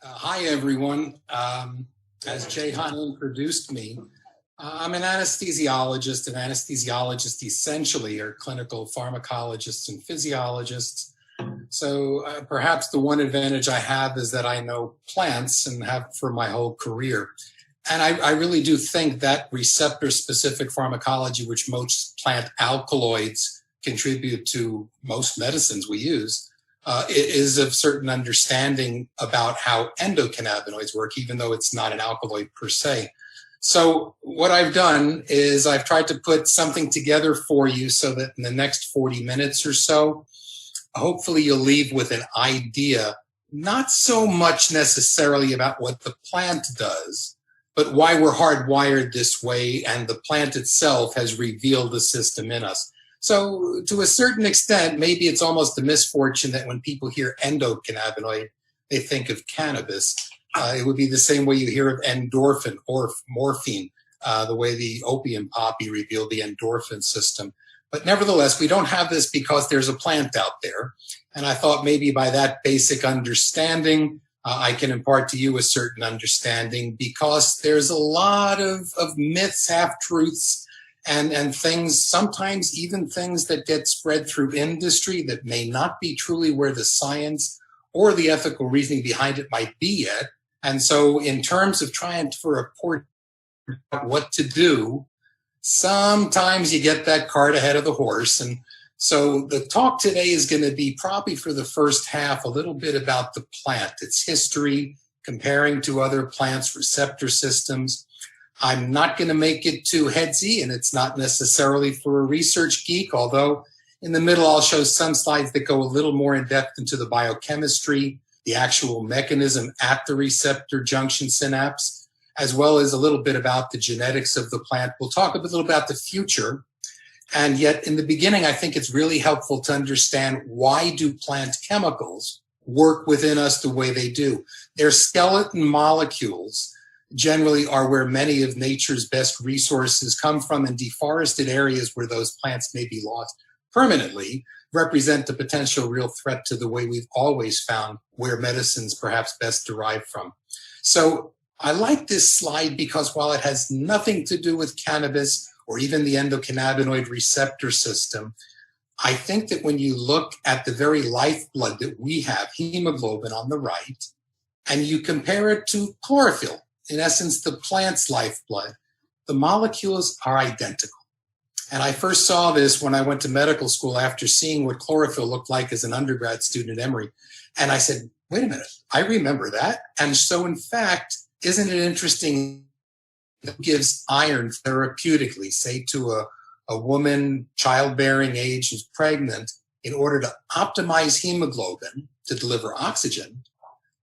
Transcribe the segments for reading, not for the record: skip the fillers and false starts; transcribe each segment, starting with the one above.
Hi, everyone. As Jahan introduced me, I'm an anesthesiologist, and anesthesiologists essentially are clinical pharmacologists and physiologists. So perhaps the one advantage I have is that I know plants and have for my whole career. And I really do think that receptor-specific pharmacology, which most plant alkaloids contribute to most medicines we use, is of certain understanding about how endocannabinoids work, even though it's not an alkaloid per se. So what I've done is I've tried to put something together for you so that in the next 40 minutes or so, hopefully you'll leave with an idea, not so much necessarily about what the plant does, but why we're hardwired this way, and the plant itself has revealed the system in us. So to a certain extent, maybe it's almost a misfortune that when people hear endocannabinoid, they think of cannabis. It would be the same way you hear of endorphin or morphine, the way the opium poppy revealed the endorphin system. But nevertheless, we don't have this because there's a plant out there. And I thought maybe by that basic understanding, I can impart to you a certain understanding, because there's a lot of myths, half-truths, and things, sometimes even things that get spread through industry that may not be truly where the science or the ethical reasoning behind it might be yet. And so in terms of trying to report what to do, sometimes you get that cart ahead of the horse. And so the talk today is going to be probably for the first half a little bit about the plant, its history, comparing to other plants' receptor systems. I'm not going to make it too headsy, and it's not necessarily for a research geek, although in the middle I'll show some slides that go a little more in depth into the biochemistry, the actual mechanism at the receptor junction synapse, as well as a little bit about the genetics of the plant. We'll talk a little about the future. And yet in the beginning, I think it's really helpful to understand, why do plant chemicals work within us the way they do? Their skeleton molecules generally are where many of nature's best resources come from, and deforested areas where those plants may be lost permanently represent the potential real threat to the way we've always found where medicines perhaps best derive from. So I like this slide because while it has nothing to do with cannabis or even the endocannabinoid receptor system, I think that when you look at the very lifeblood that we have, hemoglobin on the right, and you compare it to chlorophyll, in essence, the plant's lifeblood, the molecules are identical. And I first saw this when I went to medical school after seeing what chlorophyll looked like as an undergrad student at Emory. And I said, wait a minute, I remember that. And so in fact, isn't it interesting that it gives iron therapeutically, say to a woman childbearing age who's pregnant, in order to optimize hemoglobin to deliver oxygen?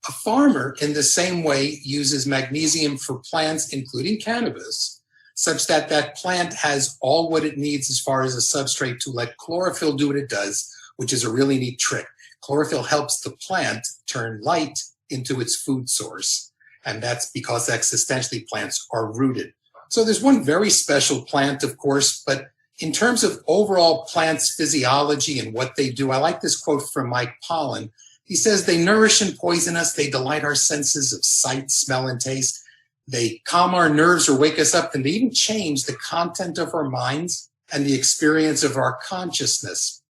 A farmer, in the same way, uses magnesium for plants, including cannabis, such that that plant has all what it needs as far as a substrate to let chlorophyll do what it does, which is a really neat trick. Chlorophyll helps the plant turn light into its food source, and that's because existentially plants are rooted. So there's one very special plant, of course, but in terms of overall plants' physiology and what they do, I like this quote from Mike Pollan. He says, they nourish and poison us. They delight our senses of sight, smell, and taste. They calm our nerves or wake us up, and they even change the content of our minds and the experience of our consciousness.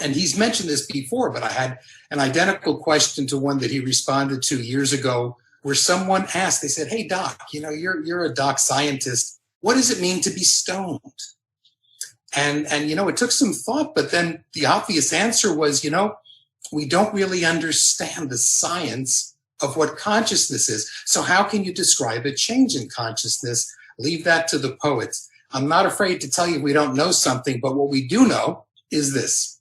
And he's mentioned this before, but I had an identical question to one that he responded to years ago, where someone asked, they said, hey, doc, you're a doc scientist. What does it mean to be stoned? And it took some thought, but then the obvious answer was, we don't really understand the science of what consciousness is. So how can you describe a change in consciousness? Leave that to the poets. I'm not afraid to tell you we don't know something, but what we do know is this.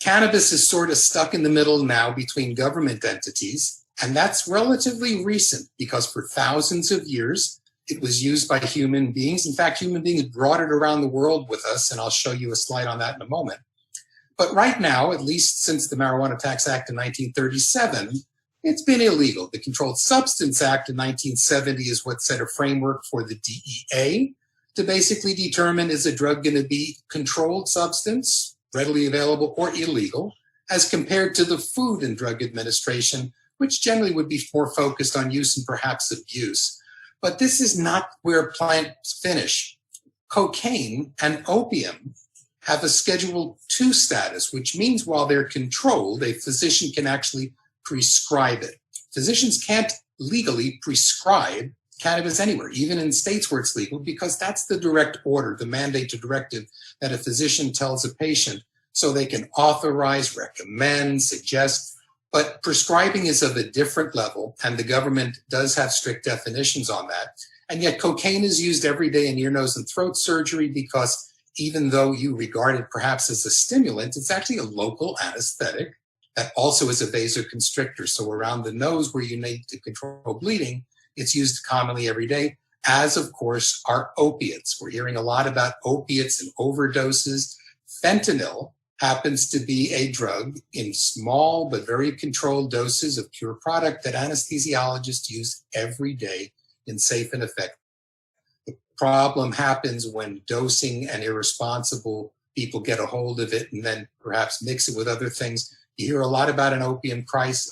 Cannabis is sort of stuck in the middle now between government entities, and that's relatively recent because for thousands of years, it was used by human beings. In fact, human beings brought it around the world with us, and I'll show you a slide on that in a moment. But right now, at least since the Marijuana Tax Act in 1937, it's been illegal. The Controlled Substance Act in 1970 is what set a framework for the DEA to basically determine, is a drug going to be controlled substance, readily available, or illegal, as compared to the Food and Drug Administration, which generally would be more focused on use and perhaps abuse. But this is not where plants finish. Cocaine and opium have a Schedule II status, which means while they're controlled, a physician can actually prescribe it. Physicians can't legally prescribe cannabis anywhere, even in states where it's legal, because that's the direct order, the mandate, the directive that a physician tells a patient, so they can authorize, recommend, suggest. But prescribing is of a different level, and the government does have strict definitions on that. And yet cocaine is used every day in ear, nose, and throat surgery because even though you regard it perhaps as a stimulant, it's actually a local anesthetic that also is a vasoconstrictor. So around the nose where you need to control bleeding, it's used commonly every day, as of course are opiates. We're hearing a lot about opiates and overdoses. Fentanyl happens to be a drug in small but very controlled doses of pure product that anesthesiologists use every day in safe and effective. The problem happens when dosing and irresponsible people get a hold of it and then perhaps mix it with other things. You hear a lot about an opium crisis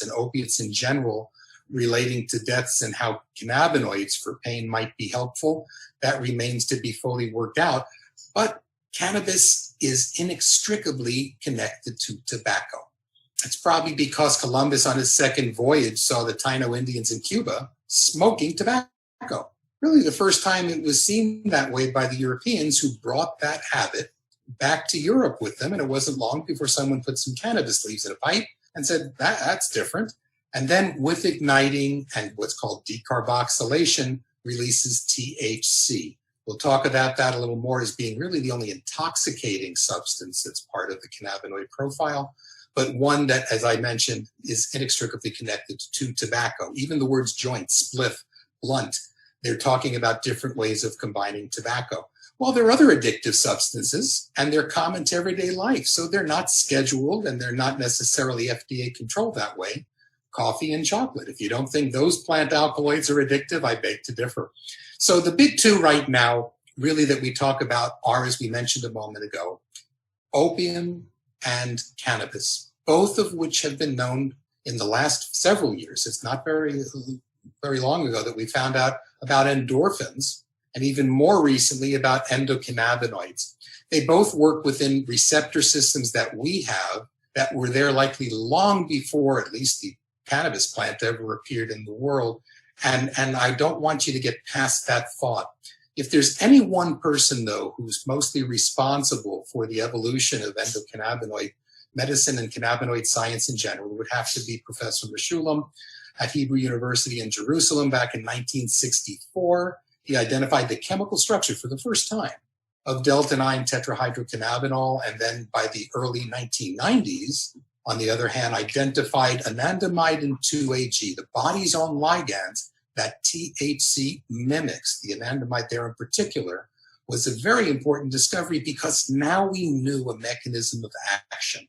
and opiates in general relating to deaths and how cannabinoids for pain might be helpful. That remains to be fully worked out. But cannabis is inextricably connected to tobacco. It's probably because Columbus on his second voyage saw the Taino Indians in Cuba smoking tobacco. Really the first time it was seen that way by the Europeans, who brought that habit back to Europe with them. And it wasn't long before someone put some cannabis leaves in a pipe and said, that's different. And then with igniting and what's called decarboxylation releases THC. We'll talk about that a little more as being really the only intoxicating substance that's part of the cannabinoid profile, but one that, as I mentioned, is inextricably connected to tobacco. Even the words joint, spliff, blunt, they're talking about different ways of combining tobacco. Well, there are other addictive substances, and they're common to everyday life, so they're not scheduled and they're not necessarily FDA controlled that way. Coffee and chocolate. If you don't think those plant alkaloids are addictive, I beg to differ. So the big two right now, really, that we talk about are, as we mentioned a moment ago, opium and cannabis, both of which have been known in the last several years. It's not very long ago that we found out about endorphins, and even more recently about endocannabinoids. They both work within receptor systems that we have that were there likely long before at least the cannabis plant ever appeared in the world. And I don't want you to get past that thought. If there's any one person, though, who's mostly responsible for the evolution of endocannabinoid medicine and cannabinoid science in general, it would have to be Professor Meshulam at Hebrew University in Jerusalem back in 1964. He identified the chemical structure for the first time of delta-9 tetrahydrocannabinol, and then by the early 1990s, on the other hand, identified anandamide and 2-AG, the body's own ligands that THC mimics. The anandamide there in particular was a very important discovery because now we knew a mechanism of action.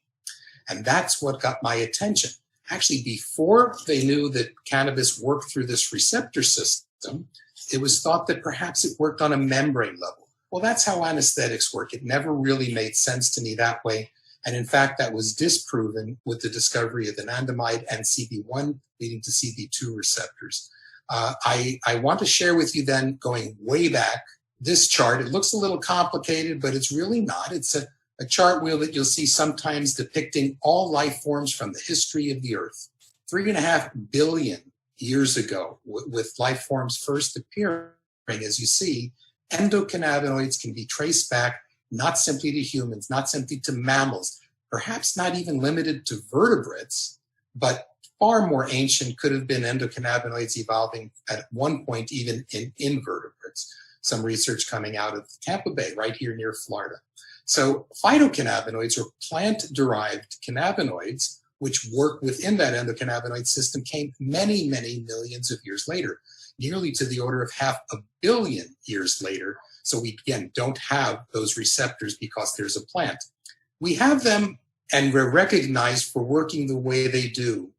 And that's what got my attention. Actually, before they knew that cannabis worked through this receptor system, it was thought that perhaps it worked on a membrane level. Well, that's how anesthetics work. It never really made sense to me that way. And in fact, that was disproven with the discovery of anandamide and CB1 leading to CB2 receptors. I want to share with you then, going way back, this chart. It looks a little complicated, but it's really not. It's a chart wheel that you'll see sometimes depicting all life forms from the history of the Earth. 3.5 billion years ago, with life forms first appearing, as you see, endocannabinoids can be traced back not simply to humans, not simply to mammals, perhaps not even limited to vertebrates, but far more ancient could have been endocannabinoids evolving at one point even in invertebrates. Some research coming out of Tampa Bay, right here near Florida. So phytocannabinoids, or plant-derived cannabinoids, which work within that endocannabinoid system, came many, many millions of years later, nearly to the order of 500 million years later. So we, again, don't have those receptors because there's a plant. We have them, and we're recognized for working the way they do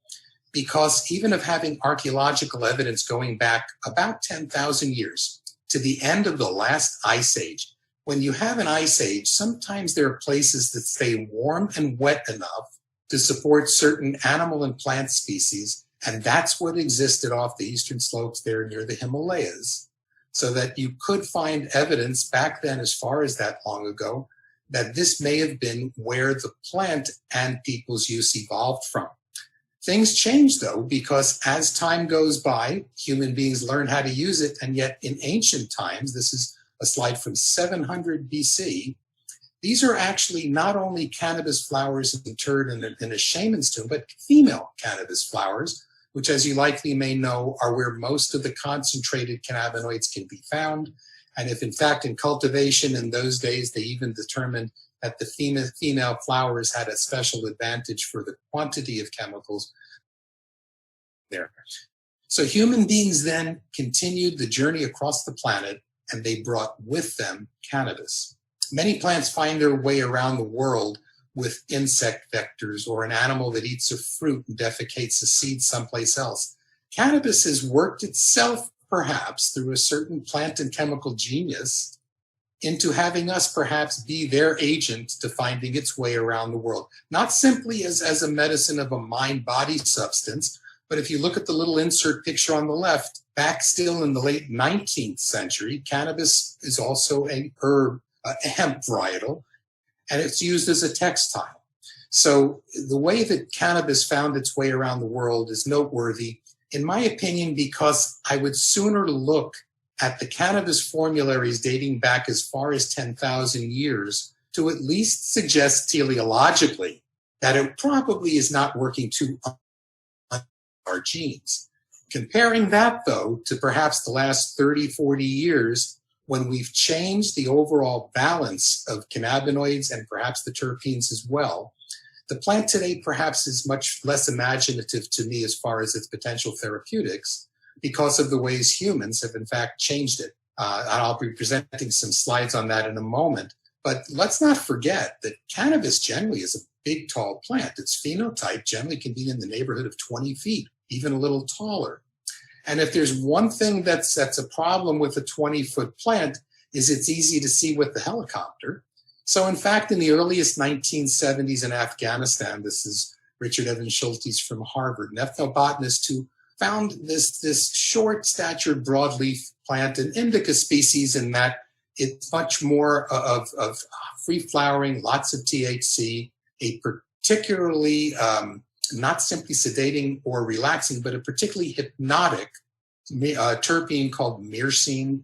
because even of having archaeological evidence going back about 10,000 years to the end of the last ice age. When you have an ice age, sometimes there are places that stay warm and wet enough to support certain animal and plant species. And that's what existed off the eastern slopes there near the Himalayas. So that you could find evidence back then, as far as that long ago, that this may have been where the plant and people's use evolved from. Things change, though, because as time goes by, human beings learn how to use it. And yet in ancient times, this is a slide from 700 BC, these are actually not only cannabis flowers interred in a shaman's tomb, but female cannabis flowers, which, as you likely may know, are where most of the concentrated cannabinoids can be found. And if, in fact, in cultivation in those days, they even determined that the female flowers had a special advantage for the quantity of chemicals there. So human beings then continued the journey across the planet, and they brought with them cannabis. Many plants find their way around the world with insect vectors or an animal that eats a fruit and defecates a seed someplace else. Cannabis has worked itself, perhaps, through a certain plant and chemical genius into having us perhaps be their agent to finding its way around the world. Not simply as a medicine of a mind-body substance, but if you look at the little insert picture on the left, back still in the late 19th century, cannabis is also a herb, a hemp varietal, and it's used as a textile. So the way that cannabis found its way around the world is noteworthy, in my opinion, because I would sooner look at the cannabis formularies dating back as far as 10,000 years to at least suggest teleologically that it probably is not working to our genes. Comparing that, though, to perhaps the last 30, 40 years, when we've changed the overall balance of cannabinoids and perhaps the terpenes as well, the plant today perhaps is much less imaginative to me as far as its potential therapeutics because of the ways humans have in fact changed it. And I'll be presenting some slides on that in a moment. But let's not forget that cannabis generally is a big, tall plant. Its phenotype generally can be in the neighborhood of 20 feet, even a little taller. And if there's one thing that's a problem with a 20-foot plant, is it's easy to see with the helicopter. So in fact, in the earliest 1970s in Afghanistan, this is Richard Evans Schultes from Harvard, an ethnobotanist who found this short-statured broadleaf plant, an indica species, in that it's much more of free-flowering, lots of THC, a particularly not simply sedating or relaxing, but a particularly hypnotic terpene called myrcene.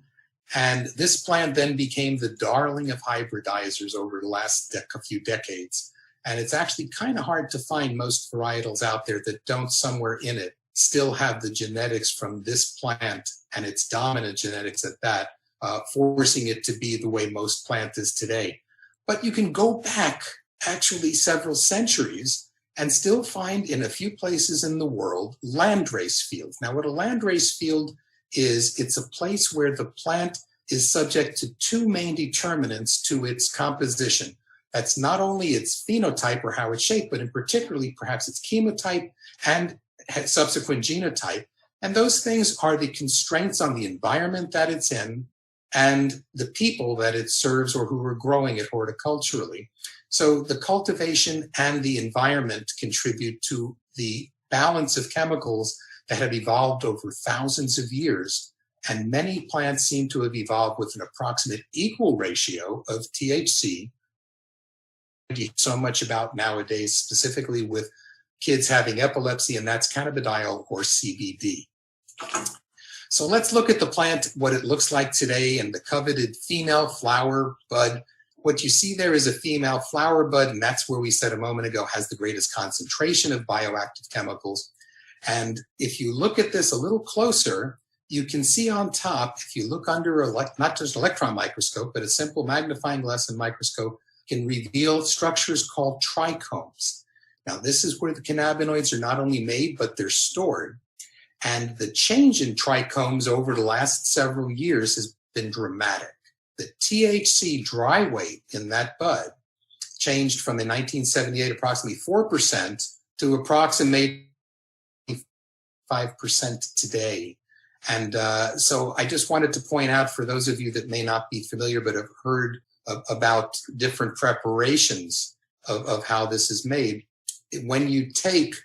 And this plant then became the darling of hybridizers over the last few decades. And it's actually kind of hard to find most varietals out there that don't somewhere in it still have the genetics from this plant and its dominant genetics at that, forcing it to be the way most plant is today. But you can go back actually several centuries and still find in a few places in the world landrace fields. Now, what a landrace field is, it's a place where the plant is subject to two main determinants to its composition. That's not only its phenotype or how it's shaped, but in particularly perhaps its chemotype and subsequent genotype. And those things are the constraints on the environment that it's in and the people that it serves or who are growing it horticulturally. So the cultivation and the environment contribute to the balance of chemicals that have evolved over thousands of years. And many plants seem to have evolved with an approximate equal ratio of THC. So much about nowadays, specifically with kids having epilepsy, and that's cannabidiol or CBD. So let's look at the plant, what it looks like today, and the coveted female flower bud. What you see there is a female flower bud, and that's where we said a moment ago has the greatest concentration of bioactive chemicals. And if you look at this a little closer, you can see on top, if you look under not just an electron microscope, but a simple magnifying glass and microscope, can reveal structures called trichomes. Now, this is where the cannabinoids are not only made, but they're stored. And the change in trichomes over the last several years has been dramatic. The THC dry weight in that bud changed from in 1978 approximately 4% to approximately 5% today. And so I just wanted to point out for those of you that may not be familiar but have heard about different preparations of how this is made, when you take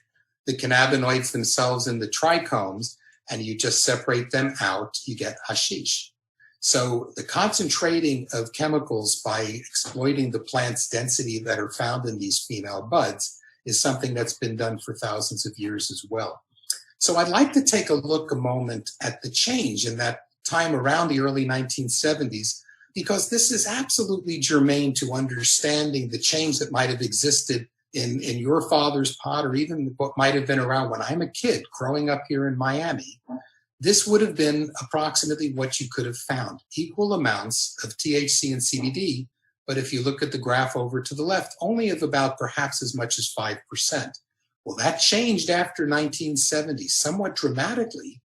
the cannabinoids themselves in the trichomes and you just separate them out, you get hashish. So the concentrating of chemicals by exploiting the plant's density that are found in these female buds is something that's been done for thousands of years as well. So I'd like to take a moment at the change in that time around the early 1970s, because this is absolutely germane to understanding the change that might have existed in your father's pot, or even what might have been around when I'm a kid growing up here in Miami. This would have been approximately what you could have found, equal amounts of THC and CBD, but if you look at the graph over to the left, only of about perhaps as much as 5%. Well, that changed after 1970, somewhat dramatically,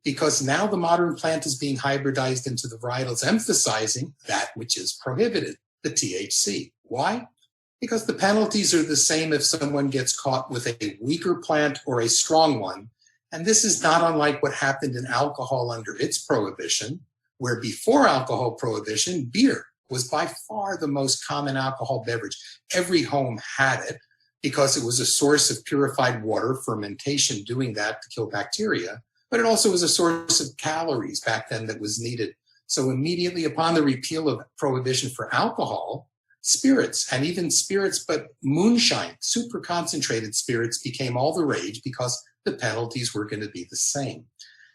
because now the modern plant is being hybridized into the varietals, emphasizing that which is prohibited, the THC. Why? Because the penalties are the same if someone gets caught with a weaker plant or a strong one. And this is not unlike what happened in alcohol under its prohibition, where before alcohol prohibition, beer was by far the most common alcohol beverage. Every home had it because it was a source of purified water, fermentation doing that to kill bacteria, but it also was a source of calories back then that was needed. So immediately upon the repeal of prohibition for alcohol, spirits, and even spirits, but moonshine, super concentrated spirits, became all the rage because the penalties were going to be the same.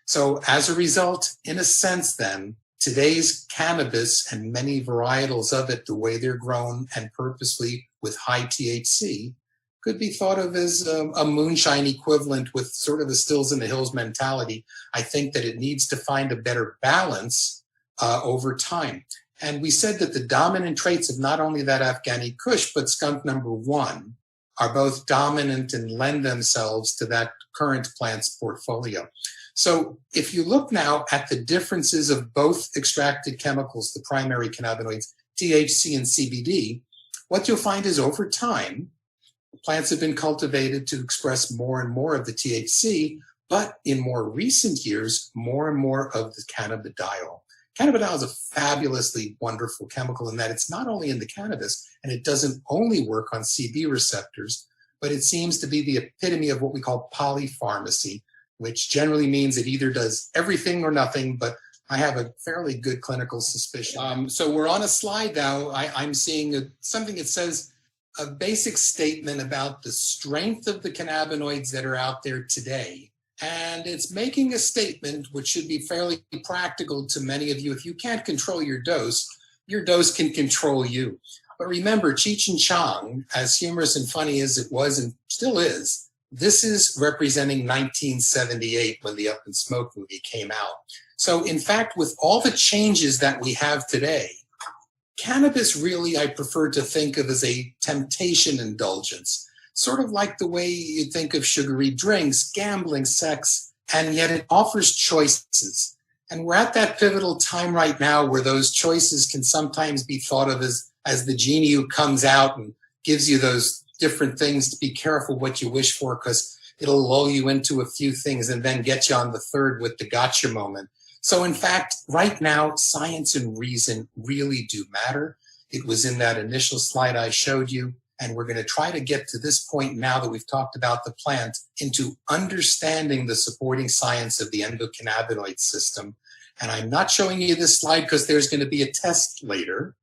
So as a result, in a sense then, today's cannabis and many varietals of it, the way they're grown and purposely with high THC, could be thought of as a moonshine equivalent with sort of a Stills in the Hills mentality. I think that it needs to find a better balance over time. And we said that the dominant traits of not only that Afghani Kush, but skunk number 1 are both dominant and lend themselves to that current plant's portfolio. So if you look now at the differences of both extracted chemicals, the primary cannabinoids, THC and CBD, what you'll find is over time, plants have been cultivated to express more and more of the THC, but in more recent years, more and more of the cannabidiol. Cannabidiol is a fabulously wonderful chemical in that it's not only in the cannabis, and it doesn't only work on CB receptors, but it seems to be the epitome of what we call polypharmacy, which generally means it either does everything or nothing, but I have a fairly good clinical suspicion. So we're on a slide now. I'm seeing something that says a basic statement about the strength of the cannabinoids that are out there today. And it's making a statement which should be fairly practical to many of you. If you can't control your dose can control you. But remember, Cheech and Chong, as humorous and funny as it was and still is, this is representing 1978 when the Up in Smoke movie came out. So in fact, with all the changes that we have today, cannabis really I prefer to think of as a temptation indulgence. Sort of like the way you think of sugary drinks, gambling, sex, and yet it offers choices. And we're at that pivotal time right now where those choices can sometimes be thought of as the genie who comes out and gives you those different things to be careful what you wish for, because it'll lull you into a few things and then get you on the third with the gotcha moment. So in fact, right now, science and reason really do matter. It was in that initial slide I showed you. And we're going to try to get to this point now that we've talked about the plant into understanding the supporting science of the endocannabinoid system. And I'm not showing you this slide because there's going to be a test later,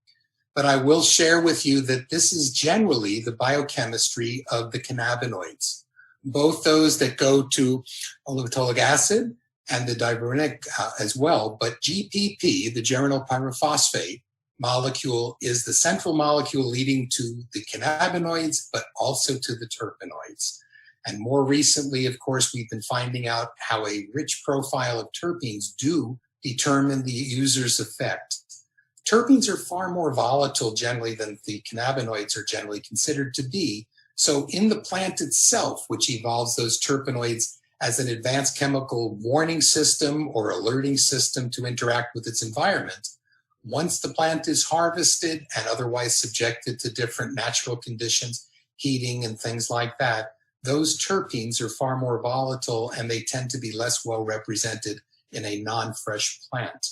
but I will share with you that this is generally the biochemistry of the cannabinoids, both those that go to olivotolic acid and the diuronic as well. But GPP, the germinal pyrophosphate, molecule is the central molecule leading to the cannabinoids, but also to the terpenoids. And more recently, of course, we've been finding out how a rich profile of terpenes do determine the user's effect. Terpenes are far more volatile generally than the cannabinoids are generally considered to be. So in the plant itself, which evolves those terpenoids as an advanced chemical warning system or alerting system to interact with its environment, once the plant is harvested and otherwise subjected to different natural conditions, heating and things like that, those terpenes are far more volatile and they tend to be less well represented in a non-fresh plant.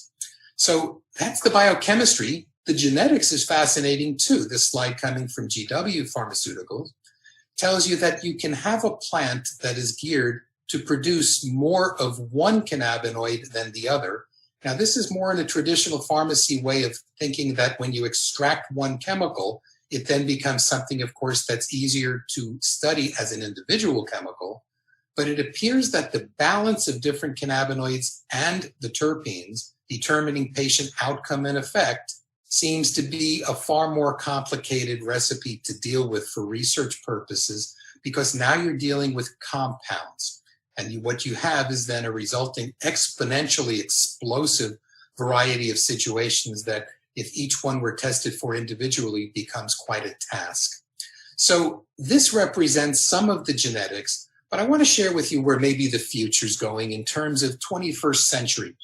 So that's the biochemistry. The genetics is fascinating too. This slide coming from GW Pharmaceuticals tells you that you can have a plant that is geared to produce more of one cannabinoid than the other. Now, this is more in a traditional pharmacy way of thinking that when you extract one chemical, it then becomes something, of course, that's easier to study as an individual chemical. But it appears that the balance of different cannabinoids and the terpenes determining patient outcome and effect seems to be a far more complicated recipe to deal with for research purposes, because now you're dealing with compounds. And what you have is then a resulting exponentially explosive variety of situations that, if each one were tested for individually, becomes quite a task. So this represents some of the genetics, but I want to share with you where maybe the future's going in terms of 21st century.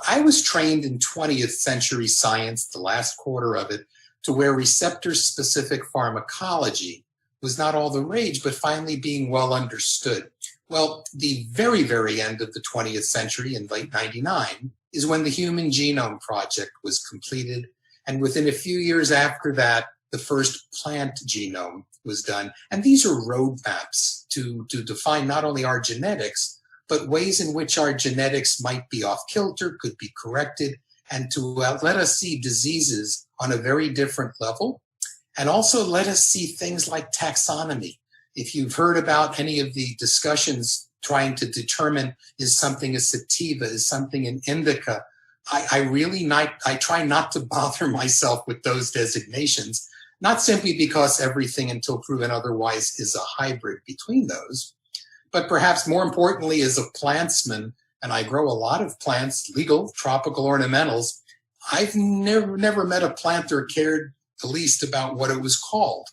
I was trained in 20th century science, the last quarter of it, to where receptor-specific pharmacology was not all the rage, but finally being well understood. Well, the very, very end of the 20th century, in late 99, is when the Human Genome Project was completed. And within a few years after that, the first plant genome was done. And these are roadmaps to define not only our genetics, but ways in which our genetics might be off kilter, could be corrected, and to let us see diseases on a very different level. And also let us see things like taxonomy. If you've heard about any of the discussions trying to determine, is something a sativa, is something an indica, I try not to bother myself with those designations, not simply because everything until proven otherwise is a hybrid between those, but perhaps more importantly, as a plantsman, and I grow a lot of plants, legal, tropical ornamentals, I've never met a planter cared the least about what it was called,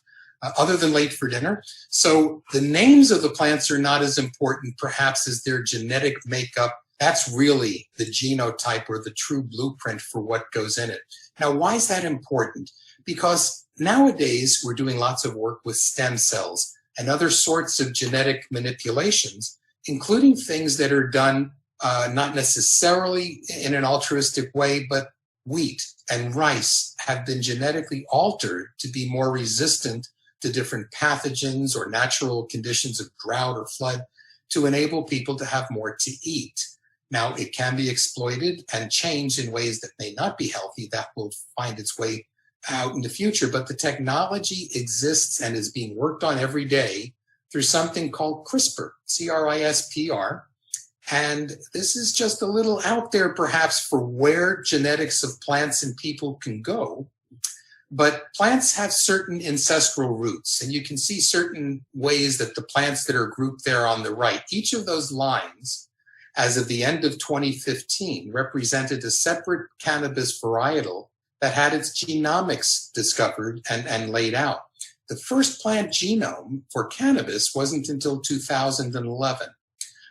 other than late for dinner. So the names of the plants are not as important, perhaps, as their genetic makeup. That's really the genotype or the true blueprint for what goes in it. Now, why is that important? Because nowadays we're doing lots of work with stem cells and other sorts of genetic manipulations, including things that are done not necessarily in an altruistic way, but wheat and rice have been genetically altered to be more resistant to different pathogens or natural conditions of drought or flood, to enable people to have more to eat. Now, it can be exploited and changed in ways that may not be healthy. That will find its way out in the future, but the technology exists and is being worked on every day through something called CRISPR, CRISPR. And this is just a little out there perhaps for where genetics of plants and people can go. But plants have certain ancestral roots, and you can see certain ways that the plants that are grouped there on the right, each of those lines, as of the end of 2015, represented a separate cannabis varietal that had its genomics discovered and laid out. The first plant genome for cannabis wasn't until 2011.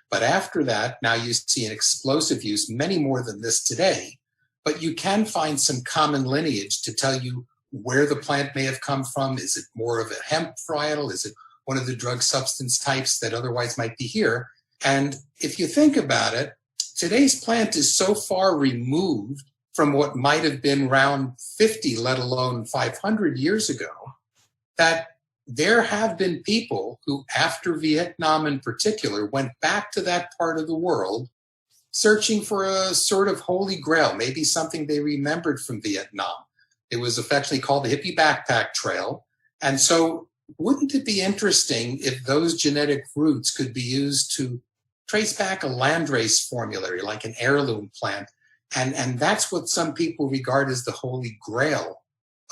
But after that, now you see an explosive use, many more than this today, but you can find some common lineage to tell you where the plant may have come from. Is it more of a hemp varietal? Is it one of the drug substance types that otherwise might be here? And if you think about it, today's plant is so far removed from what might have been around 50, let alone 500 years ago, that there have been people who, after Vietnam in particular, went back to that part of the world searching for a sort of holy grail, maybe something they remembered from Vietnam. It was affectionately called the Hippie Backpack Trail. And so wouldn't it be interesting if those genetic roots could be used to trace back a landrace formulary, like an heirloom plant? And that's what some people regard as the holy grail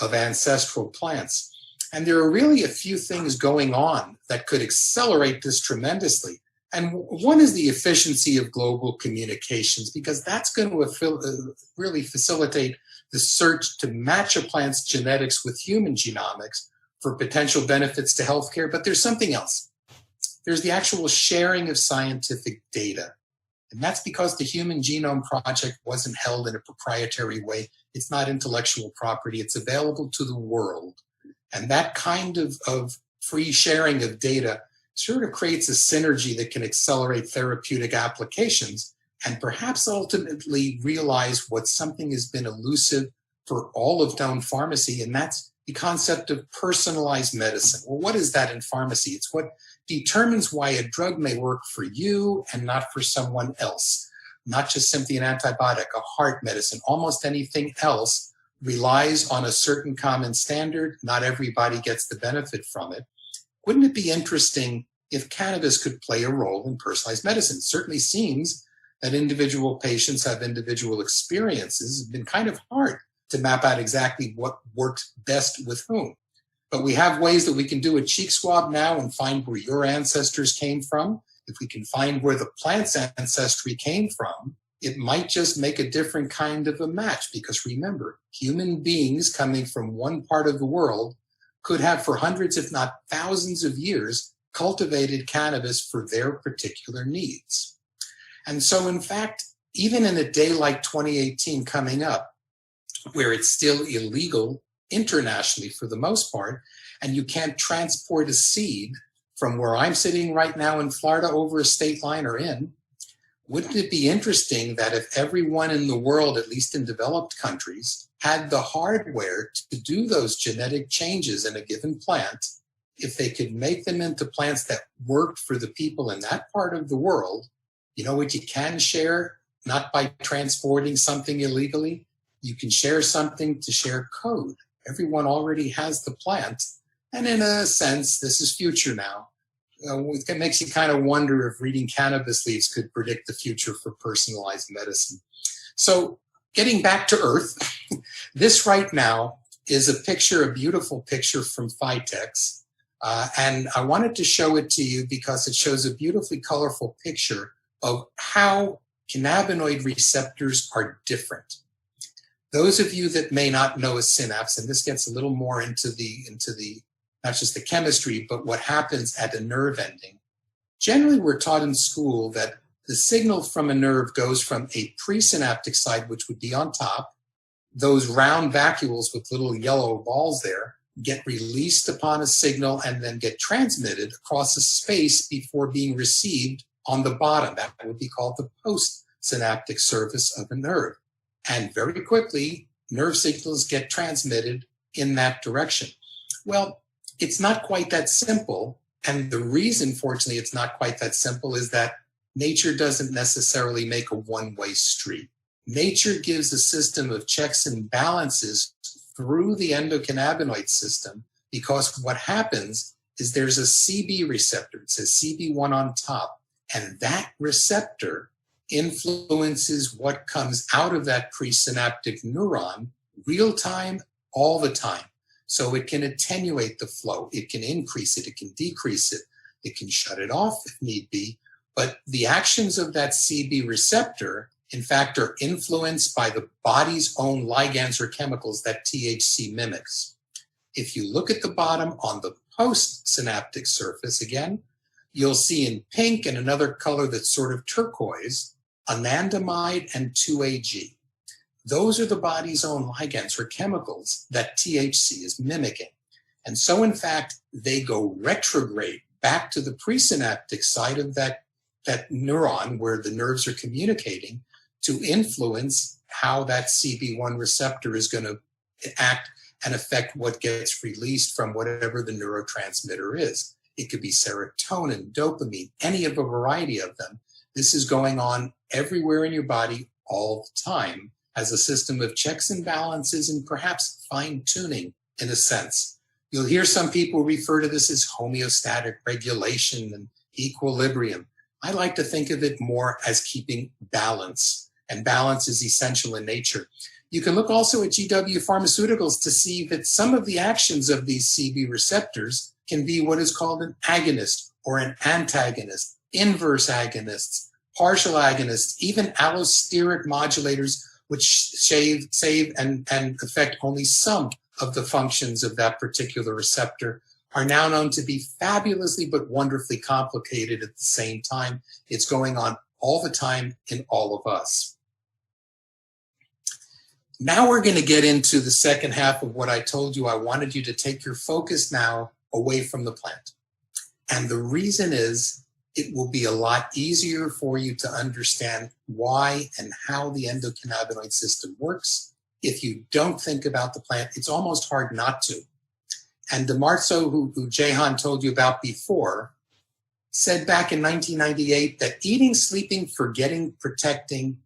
of ancestral plants. And there are really a few things going on that could accelerate this tremendously. And one is the efficiency of global communications, because that's going to really facilitate the search to match a plant's genetics with human genomics for potential benefits to healthcare. But there's something else. There's the actual sharing of scientific data. And that's because the Human Genome Project wasn't held in a proprietary way. It's not intellectual property. It's available to the world. And that kind of free sharing of data sort of creates a synergy that can accelerate therapeutic applications and perhaps ultimately realize what something has been elusive for all of known pharmacy, and that's the concept of personalized medicine. Well, what is that in pharmacy? It's what determines why a drug may work for you and not for someone else. Not just simply an antibiotic, a heart medicine, almost anything else relies on a certain common standard. Not everybody gets the benefit from it. Wouldn't it be interesting if cannabis could play a role in personalized medicine? It certainly seems that individual patients have individual experiences. It's been kind of hard to map out exactly what works best with whom. But we have ways that we can do a cheek swab now and find where your ancestors came from. If we can find where the plant's ancestry came from, it might just make a different kind of a match. Because remember, human beings coming from one part of the world could have for hundreds, if not thousands of years, cultivated cannabis for their particular needs. And so, in fact, even in a day like 2018 coming up, where it's still illegal internationally for the most part, and you can't transport a seed from where I'm sitting right now in Florida over a state line or in, wouldn't it be interesting that if everyone in the world, at least in developed countries, had the hardware to do those genetic changes in a given plant, if they could make them into plants that worked for the people in that part of the world, you know what you can share? Not by transporting something illegally. You can share something to share code. Everyone already has the plant. And in a sense, this is future now. It makes you kind of wonder if reading cannabis leaves could predict the future for personalized medicine. So getting back to Earth, this right now is a picture, a beautiful picture from Phytex. And I wanted to show it to you because it shows a beautifully colorful picture of how cannabinoid receptors are different. Those of you that may not know a synapse, and this gets a little more into the not just the chemistry, but what happens at a nerve ending. Generally, we're taught in school that the signal from a nerve goes from a presynaptic side, which would be on top. Those round vacuoles with little yellow balls there get released upon a signal and then get transmitted across a space before being received on the bottom. That would be called the postsynaptic surface of a nerve. And very quickly, nerve signals get transmitted in that direction. Well, it's not quite that simple. And the reason, fortunately, it's not quite that simple is that nature doesn't necessarily make a one-way street. Nature gives a system of checks and balances through the endocannabinoid system, because what happens is there's a CB receptor. It says CB1 on top. And that receptor influences what comes out of that presynaptic neuron real time, all the time. So it can attenuate the flow. It can increase it. It can decrease it. It can shut it off if need be. But the actions of that CB receptor, in fact, are influenced by the body's own ligands or chemicals that THC mimics. If you look at the bottom on the postsynaptic surface, again, you'll see in pink and another color that's sort of turquoise, Anandamide and 2-AG. Those are the body's own ligands or chemicals that THC is mimicking. And so, in fact, they go retrograde back to the presynaptic side of that neuron where the nerves are communicating to influence how that CB1 receptor is going to act and affect what gets released from whatever the neurotransmitter is. It could be serotonin, dopamine, any of a variety of them. This is going on everywhere in your body all the time as a system of checks and balances and perhaps fine-tuning in a sense. You'll hear some people refer to this as homeostatic regulation and equilibrium. I like to think of it more as keeping balance, and balance is essential in nature. You can look also at GW Pharmaceuticals to see that some of the actions of these CB receptors can be what is called an agonist or an antagonist, inverse agonists, partial agonists, even allosteric modulators, which save and affect only some of the functions of that particular receptor, are now known to be fabulously but wonderfully complicated at the same time. It's going on all the time in all of us. Now we're going to get into the second half of what I told you. I wanted you to take your focus now away from the plant. And the reason is it will be a lot easier for you to understand why and how the endocannabinoid system works. If you don't think about the plant, it's almost hard not to. And DiMarzo, who Jahan told you about before, said back in 1998 that eating, sleeping, forgetting, protecting,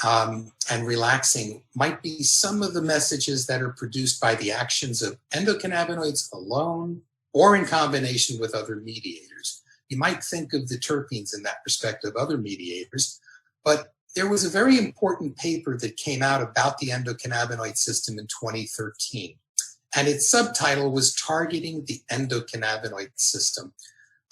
and relaxing might be some of the messages that are produced by the actions of endocannabinoids alone or in combination with other mediators. You might think of the terpenes in that perspective, other mediators, but there was a very important paper that came out about the endocannabinoid system in 2013, and its subtitle was Targeting the Endocannabinoid System.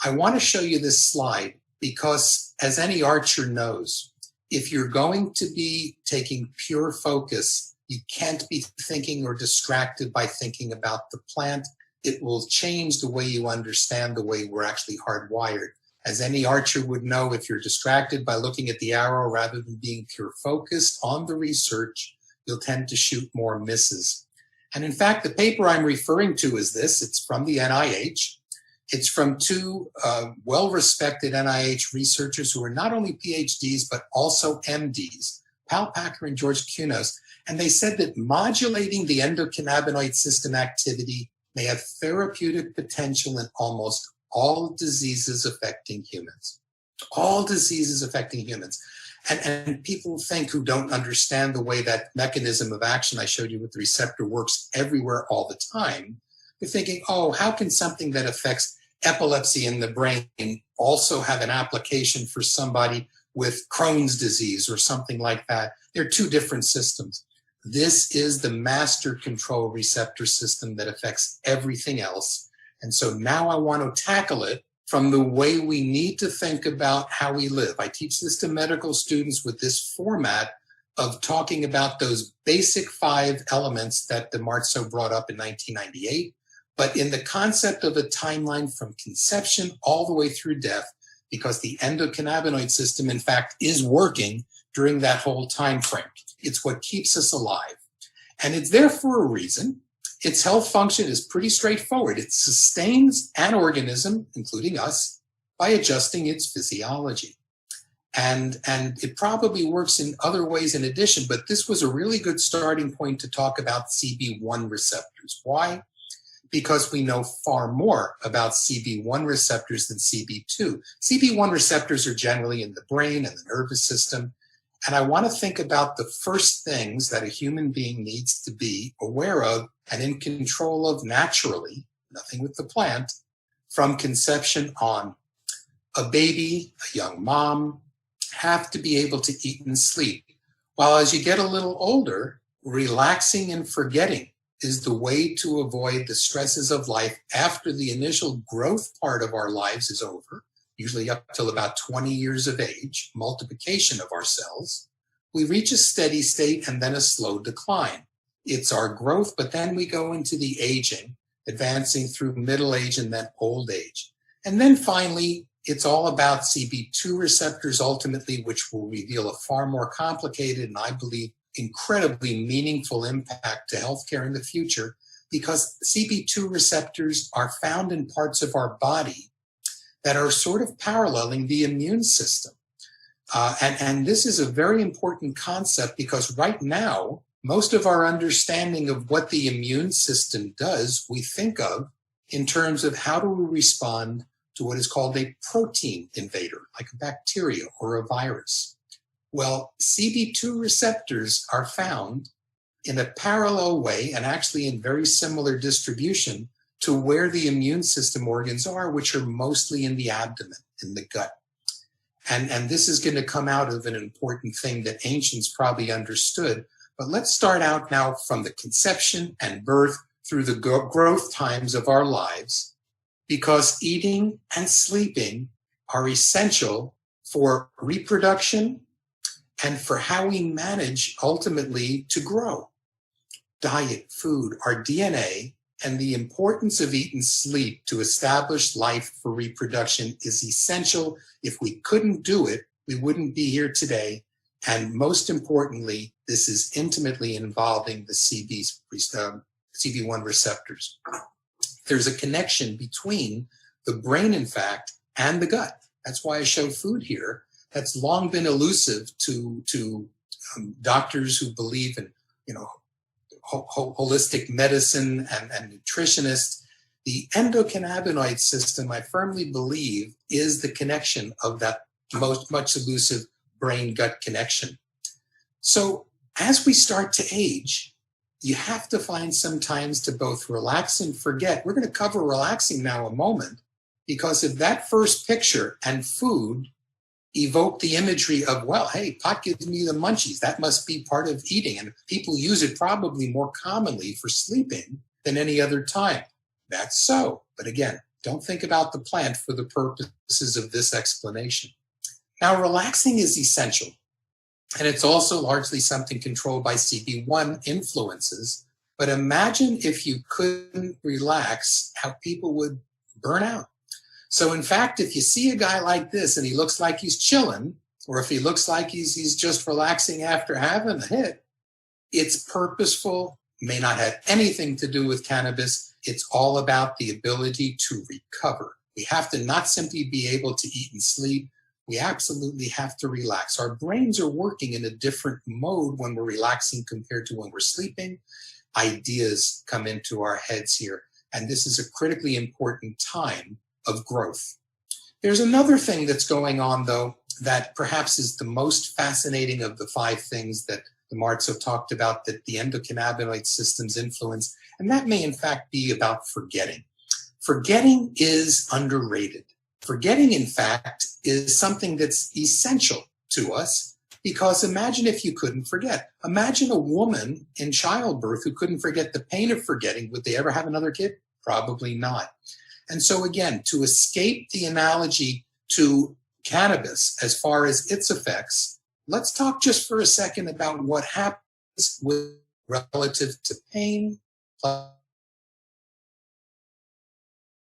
I want to show you this slide because, as any archer knows, if you're going to be taking pure focus, you can't be thinking or distracted by thinking about the plant. It will change the way you understand the way we're actually hardwired. As any archer would know, if you're distracted by looking at the arrow rather than being pure focused on the research, you'll tend to shoot more misses. And in fact, the paper I'm referring to is this. It's from the NIH. It's from two well-respected NIH researchers who are not only PhDs, but also MDs, Pal Packer and George Kunos. And they said that modulating the endocannabinoid system activity may have therapeutic potential in almost all diseases affecting humans. All diseases affecting humans. And people think, who don't understand the way that mechanism of action I showed you with the receptor works everywhere all the time, they're thinking, oh, how can something that affects epilepsy in the brain also have an application for somebody with Crohn's disease or something like that? They're two different systems. This is the master control receptor system that affects everything else. And so now I want to tackle it from the way we need to think about how we live. I teach this to medical students with this format of talking about those basic 5 elements that DiMarzo brought up in 1998, but in the concept of a timeline from conception all the way through death, because the endocannabinoid system, in fact, is working during that whole time frame. It's what keeps us alive. And it's there for a reason. Its health function is pretty straightforward. It sustains an organism, including us, by adjusting its physiology. And it probably works in other ways in addition, but this was a really good starting point to talk about CB1 receptors. Why? Because we know far more about CB1 receptors than CB2. CB1 receptors are generally in the brain and the nervous system. And I want to think about the first things that a human being needs to be aware of and in control of naturally, nothing with the plant, from conception on. A baby, a young mom, have to be able to eat and sleep. While as you get a little older, relaxing and forgetting is the way to avoid the stresses of life after the initial growth part of our lives is over, usually up till about 20 years of age, multiplication of our cells. We reach a steady state and then a slow decline. It's our growth, but then we go into the aging, advancing through middle age and then old age. And then finally, it's all about CB2 receptors ultimately, which will reveal a far more complicated and I believe incredibly meaningful impact to healthcare in the future, because CB2 receptors are found in parts of our body that are sort of paralleling the immune system. And this is a very important concept because right now, most of our understanding of what the immune system does, we think of in terms of how do we respond to what is called a protein invader, like a bacteria or a virus. Well, CB2 receptors are found in a parallel way and actually in very similar distribution to where the immune system organs are, which are mostly in the abdomen, in the gut. And this is going to come out of an important thing that ancients probably understood. But let's start out now from the conception and birth through the growth times of our lives, because eating and sleeping are essential for reproduction and for how we manage ultimately to grow. Diet, food, our DNA, and the importance of eat and sleep to establish life for reproduction is essential. If we couldn't do it, we wouldn't be here today. And most importantly, this is intimately involving the CB1 receptors. There's a connection between the brain, in fact, and the gut. That's why I showed food here. That's long been elusive to doctors who believe in, holistic medicine and nutritionists. The endocannabinoid system, I firmly believe, is the connection of that much elusive brain-gut connection. So as we start to age, you have to find some times to both relax and forget. We're going to cover relaxing now a moment, because if that first picture and food evoke the imagery of, well, hey, pot gives me the munchies, that must be part of eating. And people use it probably more commonly for sleeping than any other time. That's so. But again, don't think about the plant for the purposes of this explanation. Now, relaxing is essential. And it's also largely something controlled by CB1 influences. But imagine if you couldn't relax, how people would burn out. So in fact, if you see a guy like this and he looks like he's chilling, or if he looks like he's just relaxing after having a hit, it's purposeful, may not have anything to do with cannabis. It's all about the ability to recover. We have to not simply be able to eat and sleep. We absolutely have to relax. Our brains are working in a different mode when we're relaxing compared to when we're sleeping. Ideas come into our heads here, and this is a critically important time of growth. There's another thing that's going on, though, that perhaps is the most fascinating of the 5 things that DiMarzo talked about that the endocannabinoid systems influence, and that may in fact be about forgetting. Forgetting is underrated. Forgetting, in fact, is something that's essential to us, because imagine if you couldn't forget. Imagine a woman in childbirth who couldn't forget the pain of forgetting. Would they ever have another kid? Probably not. And so again, to escape the analogy to cannabis as far as its effects, let's talk just for a second about what happens with relative to pain.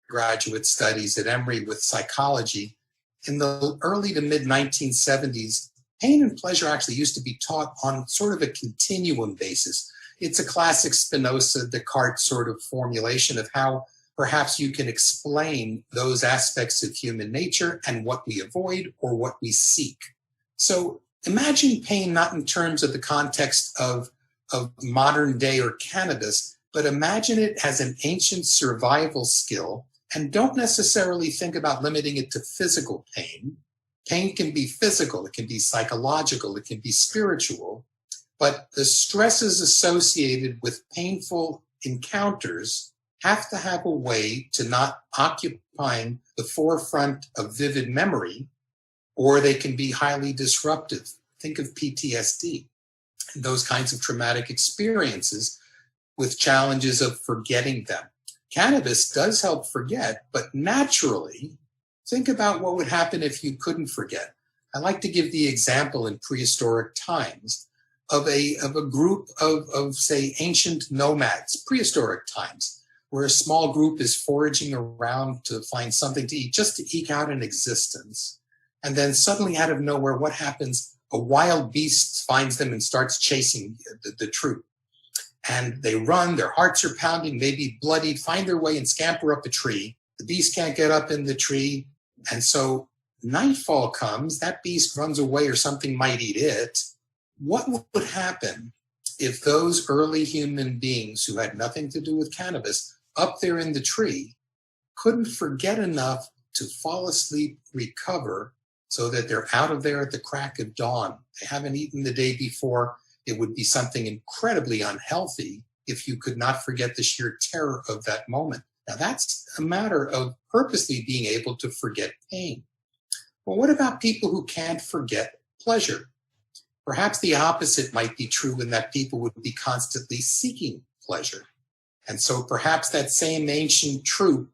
Graduate studies at Emory with psychology. In the early to mid 1970s, pain and pleasure actually used to be taught on sort of a continuum basis. It's a classic Spinoza, Descartes sort of formulation of how perhaps you can explain those aspects of human nature and what we avoid or what we seek. So imagine pain not in terms of the context of modern day or cannabis, but imagine it as an ancient survival skill, and don't necessarily think about limiting it to physical pain. Pain can be physical, it can be psychological, it can be spiritual, but the stresses associated with painful encounters have to have a way to not occupying the forefront of vivid memory, or they can be highly disruptive. Think of PTSD, those kinds of traumatic experiences with challenges of forgetting them. Cannabis does help forget, but naturally, think about what would happen if you couldn't forget. I like to give the example in prehistoric times of a group of say, ancient nomads, prehistoric times, where a small group is foraging around to find something to eat, just to eke out an existence. And then suddenly out of nowhere, what happens? A wild beast finds them and starts chasing the troop. And they run, their hearts are pounding, maybe bloodied, find their way and scamper up a tree. The beast can't get up in the tree. And so nightfall comes, that beast runs away or something might eat it. What would happen if those early human beings who had nothing to do with cannabis up there in the tree couldn't forget enough to fall asleep, recover, so that they're out of there at the crack of dawn? They haven't eaten the day before. It would be something incredibly unhealthy if you could not forget the sheer terror of that moment. Now, that's a matter of purposely being able to forget pain. Well, what about people who can't forget pleasure? Perhaps the opposite might be true, in that people would be constantly seeking pleasure. And so perhaps that same ancient troop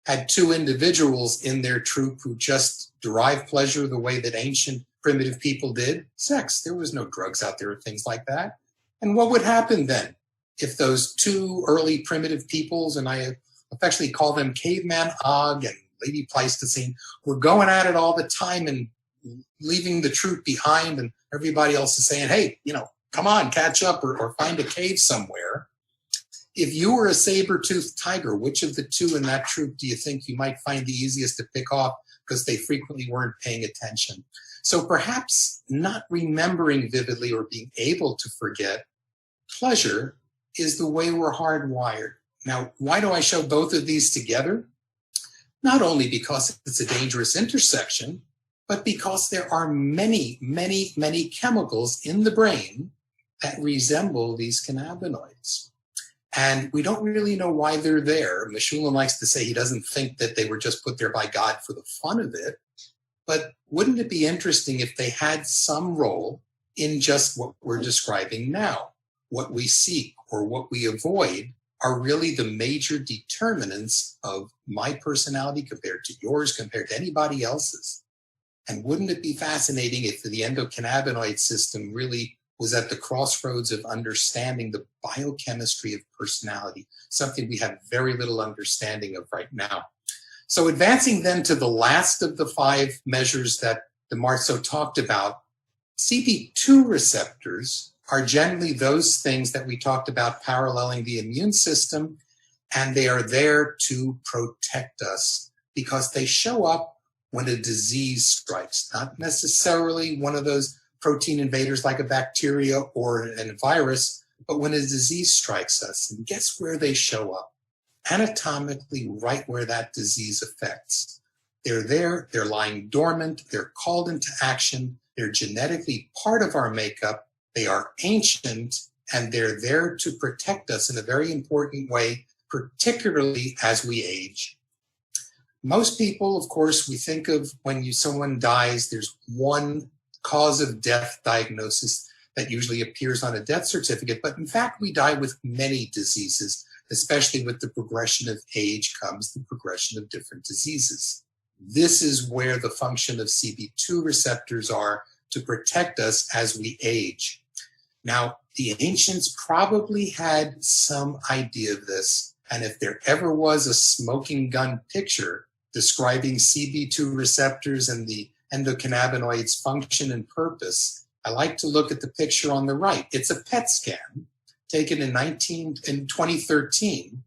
had 2 individuals in their troop who just derived pleasure the way that ancient primitive people did. Sex. There was no drugs out there or things like that. And what would happen then if those 2 early primitive peoples, and I affectionately call them Caveman Og and Lady Pleistocene, were going at it all the time and leaving the troop behind, and everybody else is saying, hey, come on, catch up or find a cave somewhere. If you were a saber-toothed tiger, which of the 2 in that troop do you think you might find the easiest to pick off, because they frequently weren't paying attention? So perhaps not remembering vividly or being able to forget pleasure is the way we're hardwired. Now, why do I show both of these together? Not only because it's a dangerous intersection, but because there are many, many, many chemicals in the brain that resemble these cannabinoids. And we don't really know why they're there. Meshulam likes to say he doesn't think that they were just put there by God for the fun of it. But wouldn't it be interesting if they had some role in just what we're describing now? What we seek or what we avoid are really the major determinants of my personality compared to yours, compared to anybody else's. And wouldn't it be fascinating if the endocannabinoid system really was at the crossroads of understanding the biochemistry of personality, something we have very little understanding of right now. So advancing then to the last of the 5 measures that DiMarzo talked about, CB2 receptors are generally those things that we talked about paralleling the immune system, and they are there to protect us because they show up when a disease strikes, not necessarily one of those protein invaders like a bacteria or a virus, but when a disease strikes us. And guess where they show up? Anatomically, right where that disease affects. They're there, they're lying dormant, they're called into action, they're genetically part of our makeup, they are ancient, and they're there to protect us in a very important way, particularly as we age. Most people, of course, we think of when someone dies, there's one cause of death diagnosis that usually appears on a death certificate, but in fact, we die with many diseases, especially with the progression of age comes the progression of different diseases. This is where the function of CB2 receptors are to protect us as we age. Now, the ancients probably had some idea of this, and if there ever was a smoking gun picture describing CB2 receptors and the endocannabinoids' function and purpose, I like to look at the picture on the right. It's a PET scan taken in 2013.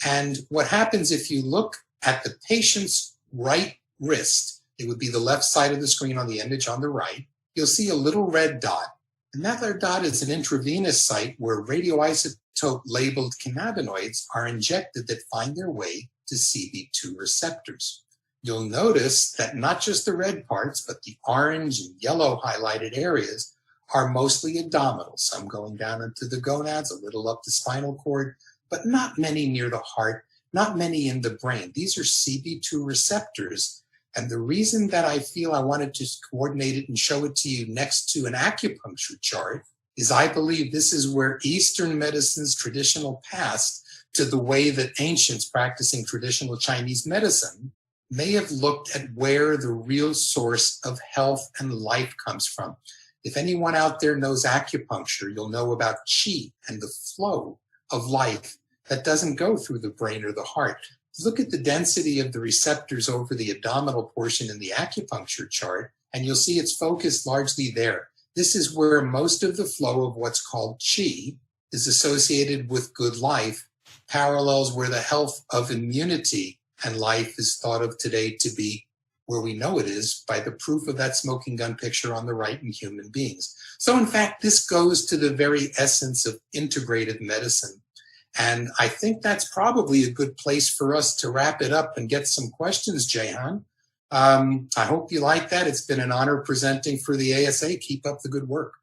And what happens if you look at the patient's right wrist, it would be the left side of the screen on the image on the right, you'll see a little red dot. And that red dot is an intravenous site where radioisotope labeled cannabinoids are injected that find their way to CB2 receptors. You'll notice that not just the red parts, but the orange and yellow highlighted areas are mostly abdominal, some going down into the gonads, a little up the spinal cord, but not many near the heart, not many in the brain. These are CB2 receptors. And the reason that I feel I wanted to coordinate it and show it to you next to an acupuncture chart is I believe this is where Eastern medicine's traditional past to the way that ancients practicing traditional Chinese medicine may have looked at where the real source of health and life comes from. If anyone out there knows acupuncture, you'll know about qi and the flow of life that doesn't go through the brain or the heart. Look at the density of the receptors over the abdominal portion in the acupuncture chart, and you'll see it's focused largely there. This is where most of the flow of what's called qi is associated with good life, parallels where the health of immunity and life is thought of today to be where we know it is by the proof of that smoking gun picture on the right in human beings. So in fact, this goes to the very essence of integrated medicine. And I think that's probably a good place for us to wrap it up and get some questions, Jahan. I hope you like that. It's been an honor presenting for the ASA. Keep up the good work.